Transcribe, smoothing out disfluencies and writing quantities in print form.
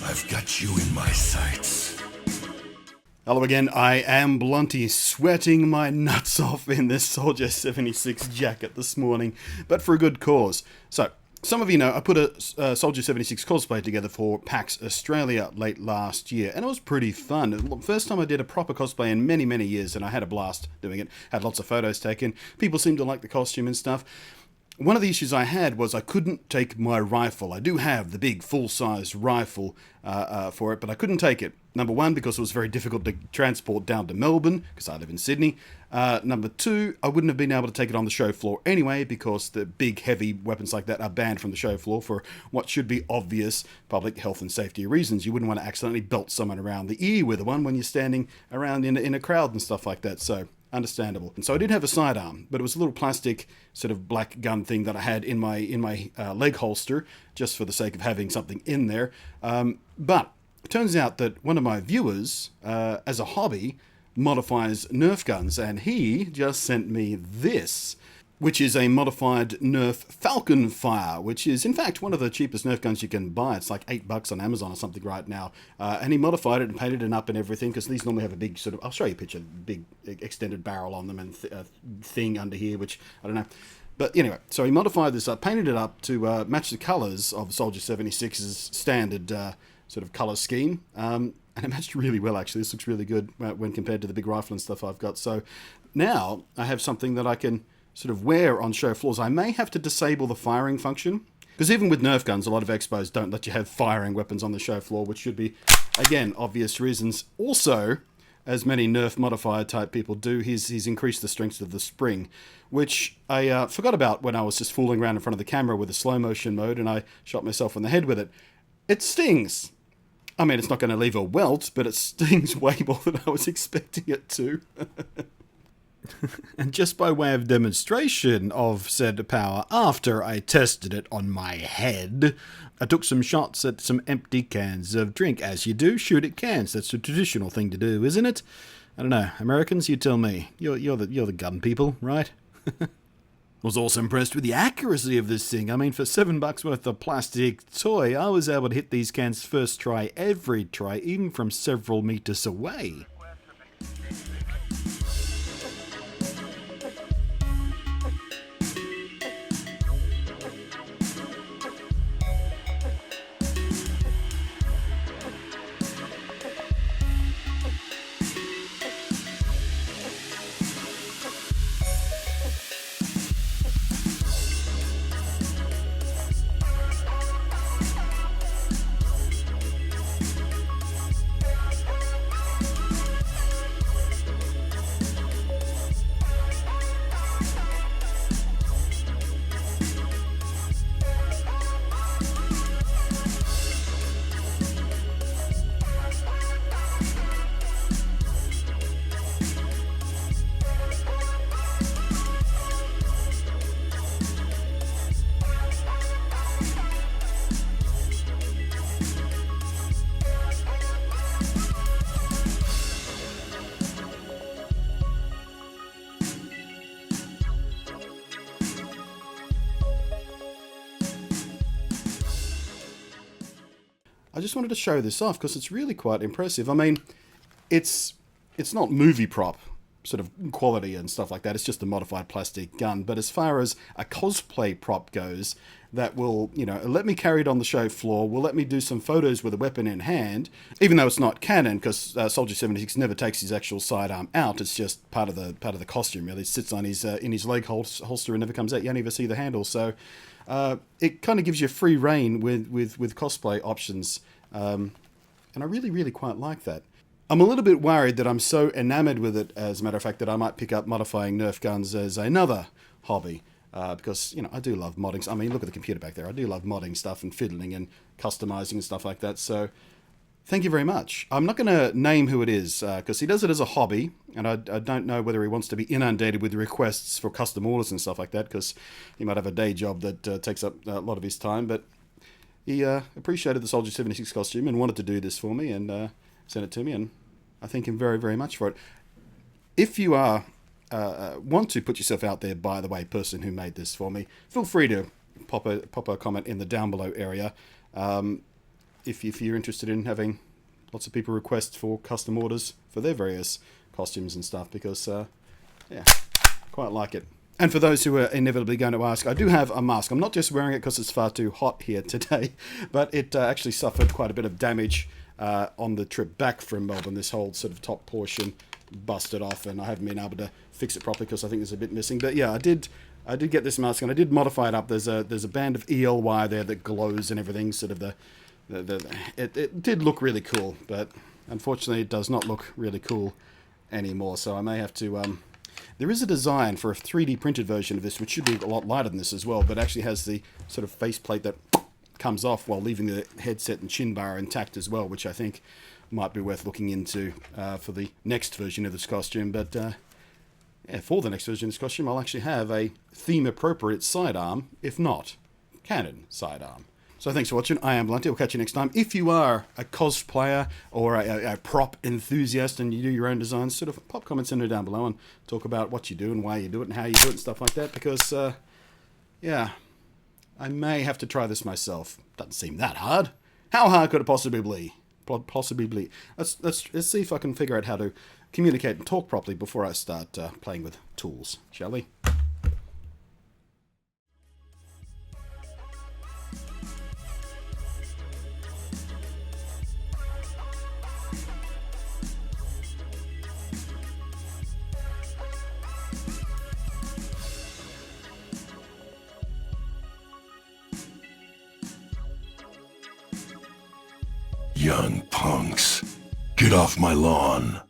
I've got you in my sights. Hello again, I am Blunty, sweating my nuts off in this Soldier 76 jacket this morning, but for a good cause. So, some of you know I put a Soldier 76 cosplay together for PAX Australia late last year, and it was pretty fun. First time I did a proper cosplay in many, many years, and I had a blast doing it. Had lots of photos taken. People seemed to like the costume and stuff. One of the issues I had was I couldn't take my rifle. I do have the big full-size rifle for it, but I couldn't take it. Number one, because it was very difficult to transport down to Melbourne, because I live in Sydney. Number two, I wouldn't have been able to take it on the show floor anyway, because the big, heavy weapons like that are banned from the show floor for what should be obvious public health and safety reasons. You wouldn't want to accidentally belt someone around the ear with one when you're standing around in a crowd and stuff like that, so understandable. And so I did have a sidearm, but it was a little plastic sort of black gun thing that I had in my leg holster, just for the sake of having something in there. But it turns out that one of my viewers, as a hobby, modifies Nerf guns, and he just sent me this, which is a modified Nerf Falcon Fire, which is in fact one of the cheapest Nerf guns you can buy. It's like $8 on Amazon or something right now. And he modified it and painted it up and everything, because these normally have a big sort of, I'll show you a picture, big extended barrel on them and thing under here, which I don't know. But anyway, so he modified this up, painted it up to match the colours of Soldier 76's standard sort of colour scheme. And it matched really well, actually. This looks really good when compared to the big rifle and stuff I've got. So now I have something that I can sort of wear on show floors. I may have to disable the firing function, because even with Nerf guns, a lot of expos don't let you have firing weapons on the show floor, which should be, again, obvious reasons. Also, as many Nerf modifier type people do, he's increased the strength of the spring, which I forgot about when I was just fooling around in front of the camera with the slow motion mode, and I shot myself in the head with it. It stings. I mean, it's not going to leave a welt, but it stings way more than I was expecting it to. And just by way of demonstration of said power, after I tested it on my head, I took some shots at some empty cans of drink. As you do, shoot at cans. That's a traditional thing to do, isn't it? I don't know. Americans, you tell me. You're the gun people, right? Was also impressed with the accuracy of this thing. I mean, for $7 worth of plastic toy, I was able to hit these cans first try, every try, even from several meters away. I just wanted to show this off because it's really quite impressive. I mean, it's not movie prop sort of quality and stuff like that. It's just a modified plastic gun. But as far as a cosplay prop goes, that will, let me carry it on the show floor, will let me do some photos with a weapon in hand, even though it's not canon, because Soldier 76 never takes his actual sidearm out. It's just part of the costume, really. It sits on his in his leg holster and never comes out. You don't even see the handle. So it kind of gives you free reign with cosplay options. And I really, really quite like that. I'm a little bit worried that I'm so enamored with it, as a matter of fact, that I might pick up modifying Nerf guns as another hobby. Because, I do love modding. I mean, look at the computer back there. I do love modding stuff and fiddling and customizing and stuff like that. So, thank you very much. I'm not going to name who it is, because he does it as a hobby. And I don't know whether he wants to be inundated with requests for custom orders and stuff like that, because he might have a day job that takes up a lot of his time. But he appreciated the Soldier 76 costume and wanted to do this for me and sent it to me. And I thank him very, very much for it. If you are want to put yourself out there, by the way, person who made this for me, feel free to pop a comment in the down below area. if you're interested in having lots of people request for custom orders for their various costumes and stuff, because yeah, quite like it. And for those who are inevitably going to ask, I do have a mask. I'm not just wearing it because it's far too hot here today, but it actually suffered quite a bit of damage on the trip back from Melbourne. This whole sort of top portion busted off, and I haven't been able to fix it properly because I think there's a bit missing. But yeah, I did get this mask, and I did modify it up. There's a band of EL wire there that glows and everything. Sort of it did look really cool, but unfortunately it does not look really cool anymore. So I may have to. There is a design for a 3D printed version of this, which should be a lot lighter than this as well, but actually has the sort of faceplate that comes off while leaving the headset and chin bar intact as well, which I think might be worth looking into for the next version of this costume. But yeah, for the next version of this costume, I'll actually have a theme-appropriate sidearm, if not canon sidearm. So thanks for watching. I am Blunty. We'll catch you next time. If you are a cosplayer or a prop enthusiast and you do your own designs, sort of pop comments in there down below and talk about what you do and why you do it and how you do it and stuff like that, because, yeah, I may have to try this myself. Doesn't seem that hard. How hard could it possibly be? Let's see if I can figure out how to communicate and talk properly before I start playing with tools, shall we? Young punks, get off my lawn.